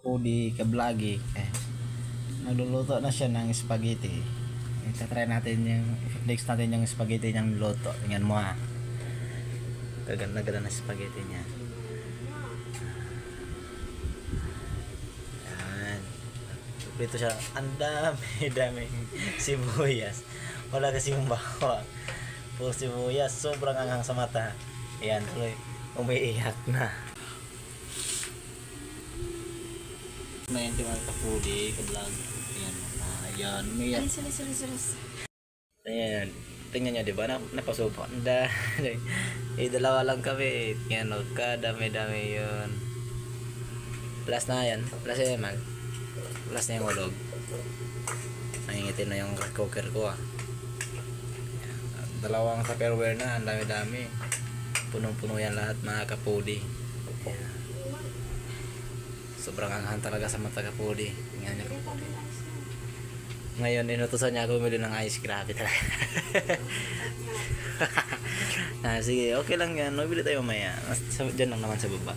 kapudi, kablagi. Nagluluto na siya ng spaghetti. Itatry natin yung, next natin yung spaghetti niyang luto. Tingnan mo ha. Gaganda-ganda na spaghetti niya. Yan. Prito siya. Ang dami sibuyas. Wala kasing bawang. Puro sibuyas. Sobrang anghang sa mata. Ayan, tuloy. Umiiyak na. Na yung mga kapudi, kablag. Ayan. Ayan. Umiiyak. Ayan. Tingnan nyo, diba? Napasubo. Dalawa lang kami. Yan, dami-dami yun. Plus na yan. Plus na yan, man. Plus na yung ulog. Nangingitin na yung cooker ko, ah. Dalawang tupperware na. Ang dami-dami. Punong-puno yan lahat, mga kapudi. Ayan. Sobrang anghan talaga sa mata kapudi. Tingnan nyo kapudi. Ngayon, inutusan niya ako bumili ng ice. Grabe talaga. Sige, okay lang yan. Mabili tayo mamaya. Diyan lang naman sa baba.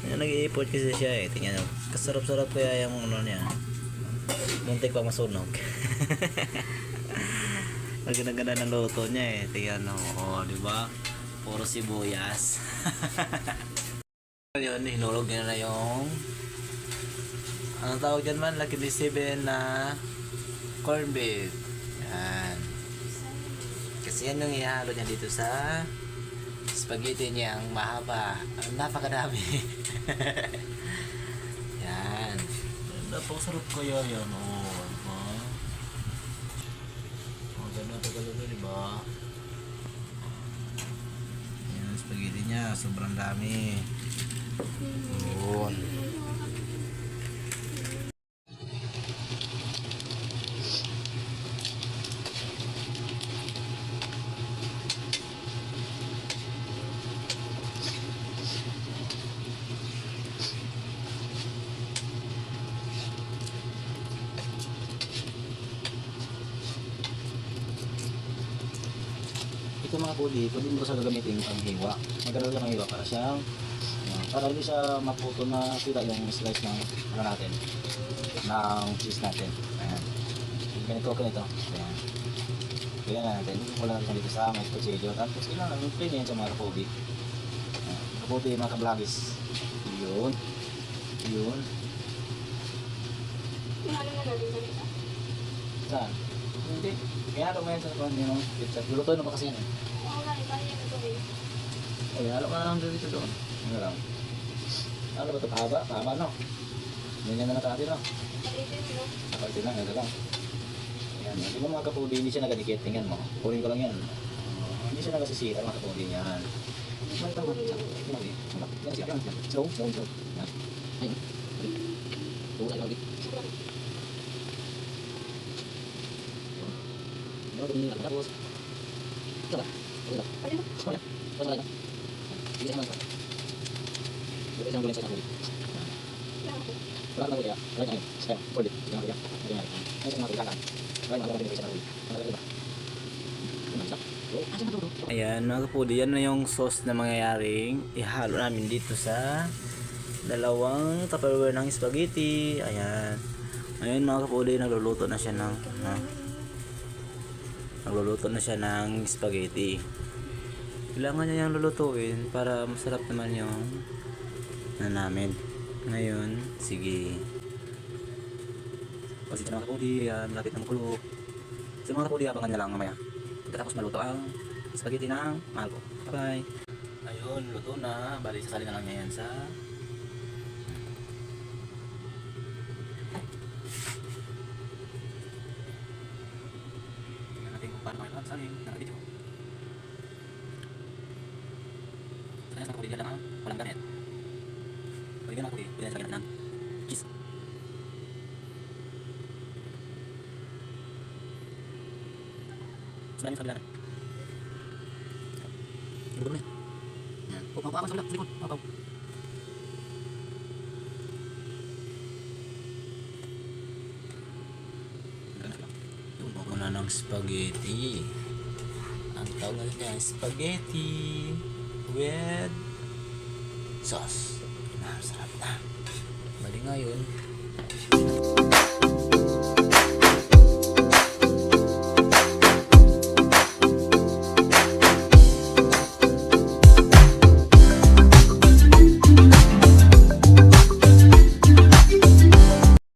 Nag-i-import kasi siya eh. Tingnan nyo. Kasarap-sarap kaya yung ano niya. Muntik pa masunog. Maganda-ganda ng luto niya eh. Tingnan nyo. O, diba? Puro sibuyas. Yun, hinulog niya na yung anong tawag dyan man? Lucky D7 na corn beef. Yan. Kasi yan yung ihalo niya dito sa spaghetti niya ang mahaba. Napakadami. Yan. Napakasarap kaya yan. Oh, diba? Oh, gano'n tagalog na, diba? Yan, spaghetti niya. Sobrang dami. Yun. Ito mga puli, pwede mo sa gagamitin ang hiwa. Magkaroon lang ang hiwa para siyang para hindi siya maputo na sila yung slice ng ano natin, ng cheese natin. Ayan. Ganito okay nito. Ayan. Kaya natin, wala natin dito sa may kutsilyo. Tapos kailangan yung play na yan sa mga kapubi. Kapubi, mga kablagis. Yun. Yun. Saan? Hindi. Kaya halo mo yan sa yung pizza. Lulutuin mo ba kasi yan eh? Oo nga, iba yan ito eh. Okay, halo ka na lang dito doon. Ano lang? Ano ba ito? Pahaba? Pahaba no? Ganyan na natin no? Palitin mo. Kapalitin lang, ito lang. Ayan, di ba mga kapudi, hindi siya nagadikit. Tingnan mo. Kunin ko lang yan. Hindi siya nagasisira mga kapudi niyan. Yan siya. Slow. Yan. Ayun. Tuwa tayo ulit. Tapos. Ito ba? Ito ba? Palitin mo. Ito ba? Hindi siya naman. Ito isang guling sa isang guling. Wala ka na guling. Wala ka na. Kaya, ulit. Isang guling. Ito nga. Ay, isang mga guling. Wala ka na guling. Isang guling. Ayan mga kapudi, yan na yung sauce na mangyayaring ihalo namin dito sa dalawang tupperware ng spaghetti. Ayan. Ngayon mga kapudi, nagluluto na siya ng spaghetti. Kailangan niya yung lulutuin para masarap naman yung namin. Ngayon, sige. Kasi mga kapudi, malapit na makulo. So mga kapudi, abangan niya lang mamaya. Tapos maluto ang spaghetti ng mahal ko. Bye! Ayun, luto na. Bali, sasali na lang niya yan sa tingnan natin kung paano kayo sasali ng video. Sasali sa kapudi dyan lang ang walang ganit. Pwede na kapudi, pwede na sa ng cheese. Sasali sa kabila na. Yung na. Yan. Papaw sa likod. Papaw. Yung muna ng spaghetti. Ang tawag natin yan, spaghetti with sauce. Sarap na. Balik Ngayon,